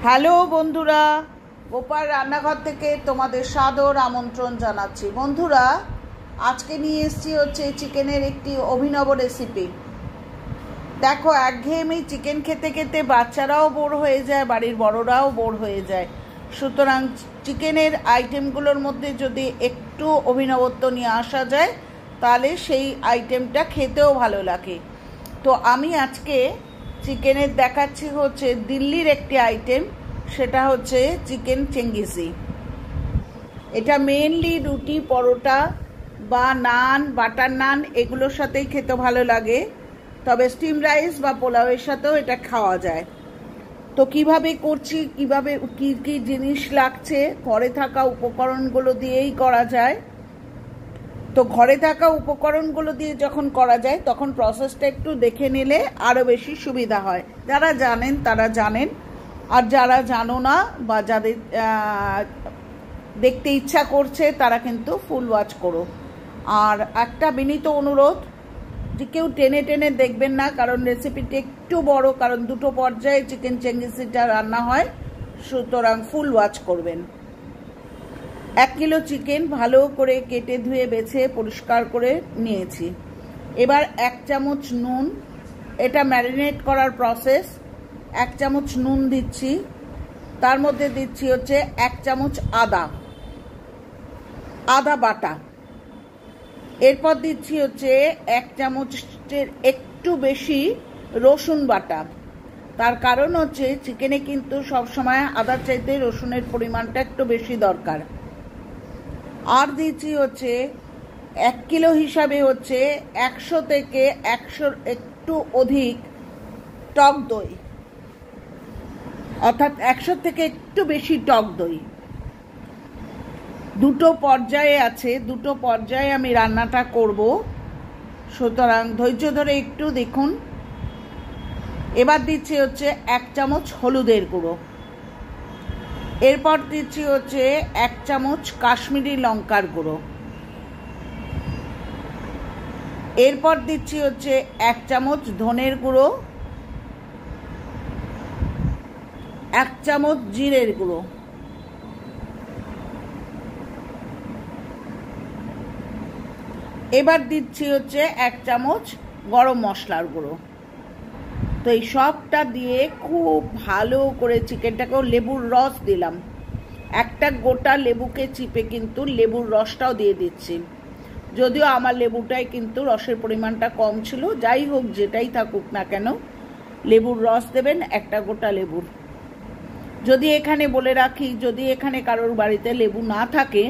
Hello বন্ধুরা, গোপাল রান্নাঘর থেকে তোমাদের সাদর আমন্ত্রণ জানাচ্ছি। বন্ধুরা, আজকে নিয়ে এসেছি হচ্ছে চিকেনের একটি অভিনব রেসিপি। দেখো, একঘেয়েমি চিকেন খেতে খেতে বাচ্চারাও বোর হয়ে যায়, বাড়ির বড়রাও বোর হয়ে যায়। সুতরাং চিকেনের আইটেমগুলোর মধ্যে যদি একটু অভিনবত্ব নিয়ে আসা যায় তাহলে সেই আইটেমটা খেতেও ভালো লাগে। তো আমি আজকে চিকেনের দেখাচ্ছি হচ্ছে দিল্লির একটি আইটেম, সেটা হচ্ছে চিকেন চেঙ্গিসি। এটা মেনলি রুটি, পরোটা বা নান, বাটার নান এগুলোর সাথেই খেতে ভালো লাগে, তবে স্টিম রাইস বা পোলাওয়ের সাথেও এটা খাওয়া যায়। তো কিভাবে করছি, কিভাবে কী কী জিনিস লাগছে, ঘরে থাকা উপকরণগুলো দিয়েই করা যায়। তো ঘরে থাকা উপকরণগুলো দিয়ে যখন করা যায় তখন প্রসেসটা একটু দেখে নিলে আরও বেশি সুবিধা হয়। যারা জানেন তারা জানেন, আর যারা জানো না বা যাদের দেখতে ইচ্ছা করছে তারা কিন্তু ফুল ওয়াচ করো। আর একটা বিনীত অনুরোধ, যে কেউ টেনে টেনে দেখবেন না, কারণ রেসিপিটি একটু বড়, কারণ দুটো পর্যায়ে চিকেন চেঙ্গিসিটা রান্না হয়, সুতরাং ফুল ওয়াচ করবেন। 1 কিলো চিকেন ভালো করে কেটে ধুয়ে বেছে পরিষ্কার করে নিয়েছি। এবার 1 চামচ নুন, এটা ম্যারিনেট করার প্রসেস। 1 চামচ নুন দিচ্ছি, তার মধ্যে দিচ্ছি হচ্ছে 1 চামচ আদা বাটা। এরপর দিচ্ছি হচ্ছে 1 চামচের একটু বেশি রসুন বাটা। তার কারণ হচ্ছে চিকেনে কিন্তু সবসময় আদার চাইতে রসুনের পরিমাণটা একটু বেশি দরকার। আর দিচ্ছি হচ্ছে 1 কিলো হিসাবে হচ্ছে 100 থেকে 100 একটু অধিক টক দই, অর্থাৎ 100 থেকে একটু বেশি টক দই। দুটো পর্যায়ে আছে, দুটো পর্যায়ে আমি রান্নাটা করব, সুতরাং ধৈর্য ধরে একটু দেখুন। এবার দিচ্ছি হচ্ছে 1 চামচ হলুদের গুঁড়ো। এরপর দিচ্ছি হচ্ছে 1 চামচ কাশ্মীরি লঙ্কার গুঁড়ো। এরপর দিচ্ছি হচ্ছে 1 চামচ ধনের গুঁড়ো, 1 চামচ জিরের গুঁড়ো। এবার দিচ্ছি হচ্ছে 1 চামচ গরম মশলার গুঁড়ো। তো এই সবটা দিয়ে খুব ভালো করে চিকেনটাকেও লেবুর রস দিলাম, একটা গোটা লেবুকে চিপে কিন্তু লেবুর রসটাও দিয়ে দিচ্ছি। যদিও আমার লেবুটাই কিন্তু রসের পরিমাণটা কম ছিল, যাই হোক যেটাই থাকুক না কেন লেবুর রস দেবেন, একটা গোটা লেবুর। যদি এখানে বলে রাখি, যদি এখানে কারোর বাড়িতে লেবু না থাকে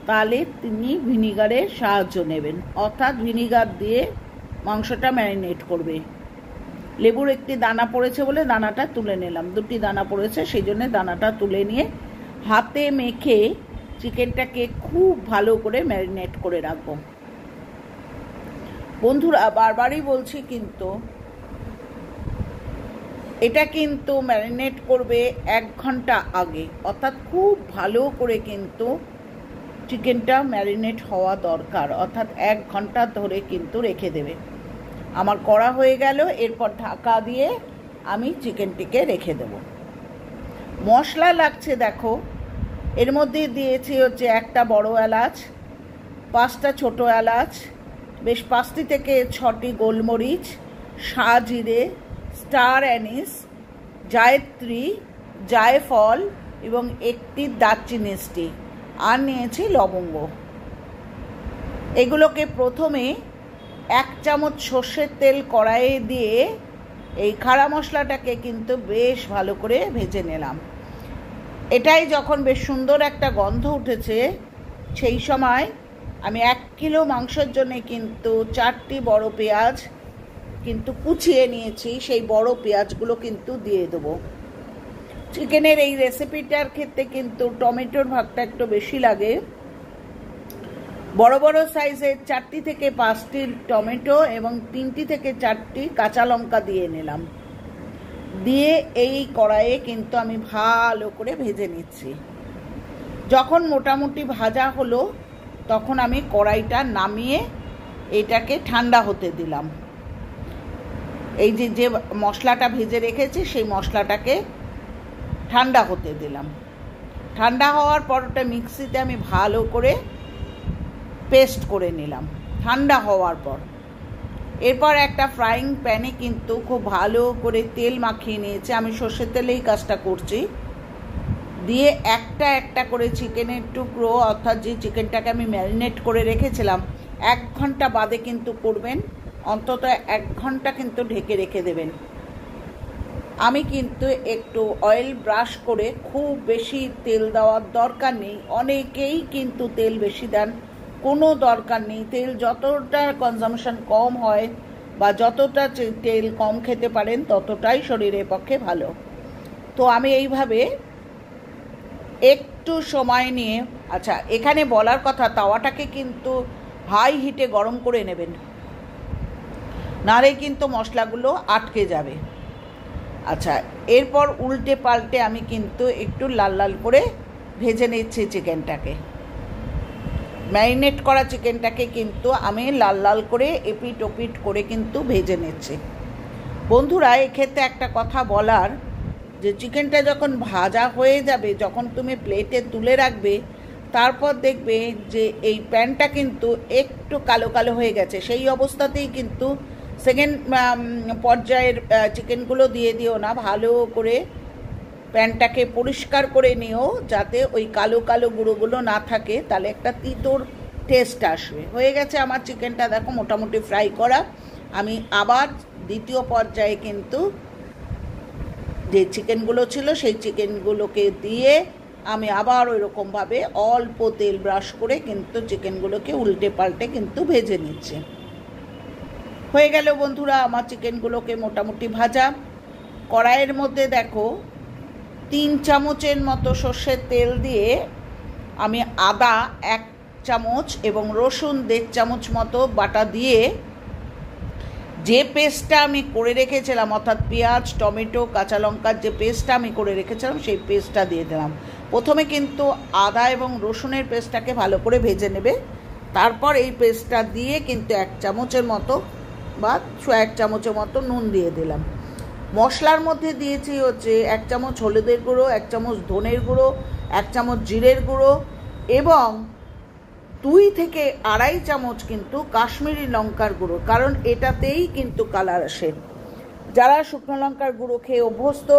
তাহলে তিনি ভিনিগারের সাহায্য নেবেন, অর্থাৎ ভিনিগার দিয়ে মাংসটা ম্যারিনেট করবে। লেবুর একটি দানা পড়েছে বলে দানাটা তুলে নিলাম, 2টি দানা পড়েছে সেই জন্য দানাটা তুলে নিয়ে হাতে মেখে চিকেনটাকে খুব ভালো করে ম্যারিনেট করে রাখবো। বন্ধুরা, বারবারই বলছি কিন্তু এটা কিন্তু ম্যারিনেট করবে 1 ঘন্টা আগে, অর্থাৎ খুব ভালো করে কিন্তু চিকেনটা ম্যারিনেট হওয়া দরকার, অর্থাৎ 1 ঘন্টা ধরে কিন্তু রেখে দেবে। আমার করা হয়ে গেল, এরপর ঢাকা দিয়ে আমি চিকেনটিকে রেখে দেব। মশলা লাগছে দেখো, এর মধ্যে দিয়েছি হচ্ছে 1টা বড় এলাচ, 5টা ছোট এলাচ, বেশ 5টি থেকে 6টি গোলমরিচ, সাজিরে, স্টার অ্যানিস, জায়ত্রী, জায়ফল এবং 1টি দারচিনি স্টিক, আর নিয়েছি লবঙ্গ। এগুলোকে প্রথমে 1 চামচ সর্ষের তেল কড়াইয়ে দিয়ে এই খাড়া মশলাটাকে কিন্তু বেশ ভালো করে ভেজে নিলাম। এটাই যখন বেশ সুন্দর একটা গন্ধ উঠেছে, সেই সময় আমি 1 কিলো মাংসের জন্য কিন্তু 4টি বড় পেঁয়াজ কিন্তু কুচিয়ে নিয়েছি, সেই বড় পেঁয়াজগুলো কিন্তু দিয়ে দেবো। চিকেনের এই রেসিপিটার ক্ষেত্রে কিন্তু টমেটোর ভাগটা একটু বেশি লাগে। বড় বড় সাইজের 4টি থেকে 5টি টমেটো এবং 3টি থেকে 4টি কাঁচা লঙ্কা দিয়ে নিলাম। দিয়ে এই কড়াইয়ে কিন্তু আমি ভালো করে ভেজে নিচ্ছি। যখন মোটামুটি ভাজা হলো তখন আমি কড়াইটা নামিয়ে এটাকে ঠান্ডা হতে দিলাম। এই যে মশলাটা ভেজে রেখেছি সেই মশলাটাকে ঠান্ডা হতে দিলাম। ঠান্ডা হওয়ার পর ওটা মিক্সিতে আমি ভালো করে পেস্ট করে নিলাম ঠান্ডা হওয়ার পর। এরপর একটা ফ্রাইং প্যানে কিন্তু খুব ভালো করে তেল মাখিয়ে নিয়েছি, আমি সর্ষের তেলেই কাজটা করছি। দিয়ে একটা একটা করে চিকেনের টুকরো, অর্থাৎ যে চিকেনটাকে আমি ম্যারিনেট করে রেখেছিলাম 1 ঘন্টা বাদে কিন্তু করবেন, অন্তত 1 ঘন্টা কিন্তু ঢেকে রেখে দেবেন। আমি কিন্তু একটু অয়েল ব্রাশ করে, খুব বেশি তেল দেওয়ার দরকার নেই, অনেকেই কিন্তু তেল বেশি দেন, কোনো দরকার নেই। তেল যতটা কনজামশন কম হয় বা যতটা তেল কম খেতে পারেন ততটাই শরীরের পক্ষে ভালো। তো আমি এইভাবে একটু সময় নিয়ে, আচ্ছা এখানে বলার কথা, তাওয়াটাকে কিন্তু হাই হিটে গরম করে নেবেন, নারে কিন্তু মশলাগুলো আটকে যাবে। আচ্ছা, এরপর উল্টে পাল্টে আমি কিন্তু একটু লাল লাল করে ভেজে নিচ্ছি চিকেনটাকে। ম্যারিনেট করা চিকেনটাকে কিন্তু আমি লাল লাল করে এপিট ওপিট করে কিন্তু ভেজে নিচ্ছি। বন্ধুরা, এক্ষেত্রে একটা কথা বলার, যে চিকেনটা যখন ভাজা হয়ে যাবে, যখন তুমি প্লেটে তুলে রাখবে, তারপর দেখবে যে এই প্যানটা কিন্তু একটু কালো কালো হয়ে গেছে। সেই অবস্থাতেই কিন্তু সেকেন্ড পর্যায়ের চিকেনগুলো দিয়ে দিও না, ভালো করে প্যানটাকে পরিষ্কার করে নিও, যাতে ওই কালো কালো গুঁড়োগুলো না থাকে, তাহলে একটা তিতোর টেস্ট আসবে। হয়ে গেছে আমার চিকেনটা, দেখো মোটামুটি ফ্রাই করা। আমি আবার দ্বিতীয় পর্যায়ে কিন্তু যে চিকেনগুলো ছিল সেই চিকেনগুলোকে দিয়ে আমি আবার ওই রকমভাবে অল্প তেল ব্রাশ করে কিন্তু চিকেনগুলোকে উল্টে পাল্টে কিন্তু ভেজে নিচ্ছি। হয়ে গেল বন্ধুরা আমার চিকেনগুলোকে মোটামুটি ভাজা। কড়াইয়ের মধ্যে দেখো 3 চামচের মতো সর্ষের তেল দিয়ে আমি আদা 1 চামচ এবং রসুন 1.5 চামচ মতো বাটা দিয়ে যে পেস্টটা আমি করে রেখেছিলাম, অর্থাৎ পেঁয়াজ, টমেটো, কাঁচা লঙ্কার যে পেস্টটা আমি করে রেখেছিলাম সেই পেস্টটা দিয়ে দিলাম। প্রথমে কিন্তু আদা এবং রসুনের পেস্টটাকে ভালো করে ভেজে নেবে, তারপর এই পেস্টটা দিয়ে কিন্তু 1 চামচের মতো বা 1 চামচের মতো নুন দিয়ে দিলাম। মশলার মধ্যে দিয়েছি হচ্ছে 1 চামচ হলুদের গুঁড়ো, 1 চামচ ধনের গুঁড়ো, 1 চামচ জিরের গুঁড়ো এবং 2 থেকে 2.5 চামচ কিন্তু কাশ্মীরি লঙ্কার গুঁড়ো, কারণ এটাতেই কিন্তু কালার আসে। যারা শুকনো লঙ্কার গুঁড়ো খেয়ে অভ্যস্ত,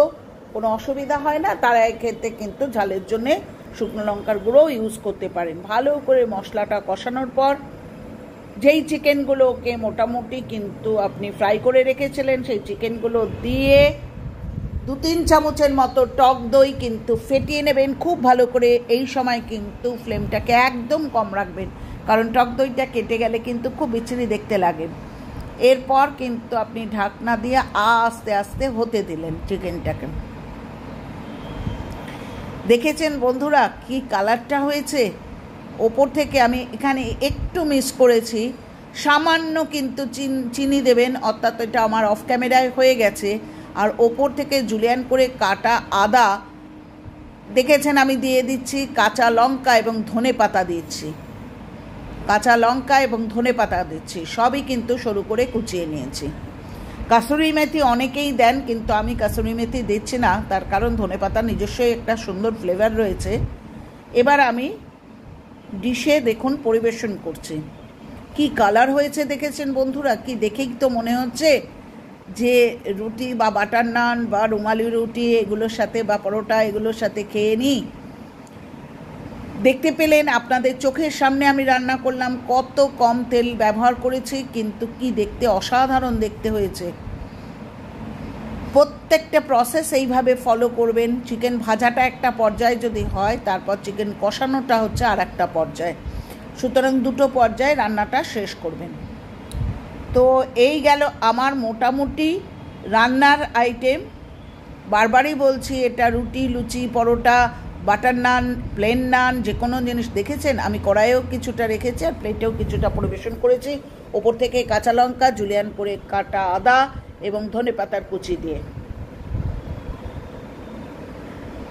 কোনো অসুবিধা হয় না, তারা এক্ষেত্রে কিন্তু ঝালের জন্যে শুকনো লঙ্কার গুঁড়ো ইউজ করতে পারেন। ভালো করে মশলাটা কষানোর পর যেই চিকেনগুলোকে মোটামুটি কিন্তু আপনি ফ্রাই করে রেখেছিলেন সেই চিকেনগুলো দিয়ে 2-3 চামচের মতো টক দই কিন্তু ফেটিয়ে নেবেন খুব ভালো করে। এই সময় কিন্তু ফ্লেমটাকে একদম কম রাখবেন, কারণ টক দইটা কেটে গেলে কিন্তু খুব বিচ্ছিরি দেখতে লাগে। এরপর কিন্তু আপনি ঢাকনা দিয়ে আস্তে আস্তে হতে দিলেন চিকেনটাকে। দেখেছেন বন্ধুরা কি কালারটা হয়েছে? ওপর থেকে আমি এখানে একটু মিস করেছি, সামান্য কিন্তু চিনি দেবেন, অর্থাৎ এটা আমার অফ ক্যামেরায় হয়ে গেছে। আর ওপর থেকে জুলিয়ান করে কাটা আদা দেখেছেন আমি দিয়ে দিচ্ছি, কাঁচা লঙ্কা এবং ধনে পাতা দিচ্ছি, কাঁচা লঙ্কা এবং ধনে পাতা দিচ্ছি, সবই কিন্তু সরু করে কুচিয়ে নিয়েছি। কাসুরি মেথি অনেকেই দেন, কিন্তু আমি কাসুরি মেথি দিচ্ছি না, তার কারণ ধনে পাতার নিজস্বই একটা সুন্দর ফ্লেভার রয়েছে। এবার আমি ডিশে দেখুন পরিবেশন করছি। কি কালার হয়েছে দেখেছেন বন্ধুরা? কি দেখেই তো মনে হচ্ছে যে রুটি বা বাটার নান বা রুমালি রুটি এগুলোর সাথে বা পরোটা এগুলোর সাথে খেয়ে নিই। দেখতে পেলেন আপনাদের চোখের সামনে আমি রান্না করলাম, কত কম তেল ব্যবহার করেছি, কিন্তু কি দেখতে অসাধারণ দেখতে হয়েছে। প্রত্যেকটা প্রসেস এইভাবে ফলো করবেন। চিকেন ভাজাটা একটা পর্যায়ে যদি হয়, তারপর চিকেন কষানোটা হচ্ছে আর একটা পর্যায়ে, সুতরাং 2টো পর্যায়ে রান্নাটা শেষ করবেন। তো এই গেল আমার মোটামুটি রান্নার আইটেম। বারবারই বলছি, এটা রুটি, লুচি, পরোটা, বাটার নান, প্লেন নান, যে কোনো জিনিস। দেখেছেন আমি কড়াইয়েও কিছুটা রেখেছি আর প্লেটেও কিছুটা পরিবেশন করেছি, ওপর থেকে কাঁচা লঙ্কা, জুলিয়ান করে কাটা আদা এবং ধনে পাতার কুচি দিয়ে।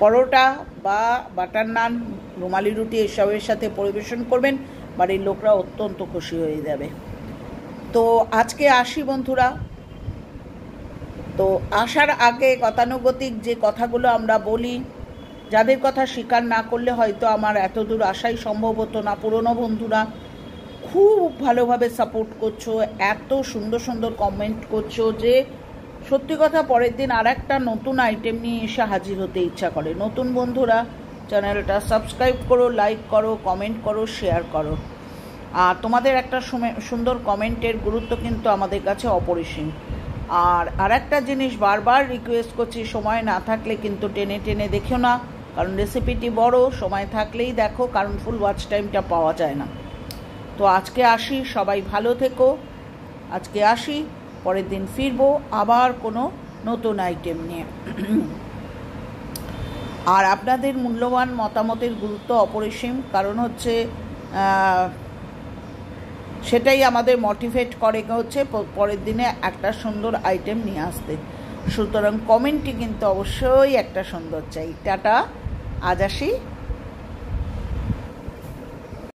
পরোটা বা বাটার নান, রুমালি রুটি এসবের সাথে পরিবেশন করবেন, বাড়ির লোকরা অত্যন্ত খুশি হয়ে যাবে। তো আজকে আসি বন্ধুরা। তো আসার আগে গতানুগতিক যে কথাগুলো আমরা বলি, যাদের কথা স্বীকার না করলে হয়তো আমার এত দূর আসাই সম্ভব হতো না। পুরনো বন্ধুরা খুব ভালোভাবে সাপোর্ট করছো, এত সুন্দর সুন্দর কমেন্ট করছো যে সত্যি কথা পরের দিন আর একটা নতুন আইটেম নিয়ে এসে হাজির হতে ইচ্ছা করে। নতুন বন্ধুরা চ্যানেলটা সাবস্ক্রাইব করো, লাইক করো, কমেন্ট করো, শেয়ার করো। আর তোমাদের একটা সুন্দর কমেন্টের গুরুত্ব কিন্তু আমাদের কাছে অপরিসীম। আর একটা জিনিস বারবার রিকোয়েস্ট করছি, সময় না থাকলে কিন্তু টেনে টেনে দেখো না, কারণ রেসিপিটি বড়, সময় থাকলেই দেখো, কারণ ফুল ওয়াচ টাইমটা পাওয়া যায় না। তো আজকে আসি, সবাই ভালো থেকো। আজকে আসি, পরের দিন ফিরবো আবার কোনো নতুন আইটেম নিয়ে। আর আপনাদের মূল্যবান মতামতের গুরুত্ব অপরিসীম, কারণ হচ্ছে সেটাই আমাদের মোটিভেট করে হচ্ছে পরের দিনে একটা সুন্দর আইটেম নিয়ে আসতে। সুতরাং কমেন্টটি কিন্তু অবশ্যই একটা সুন্দর চাই। টাটা, আজ আসি।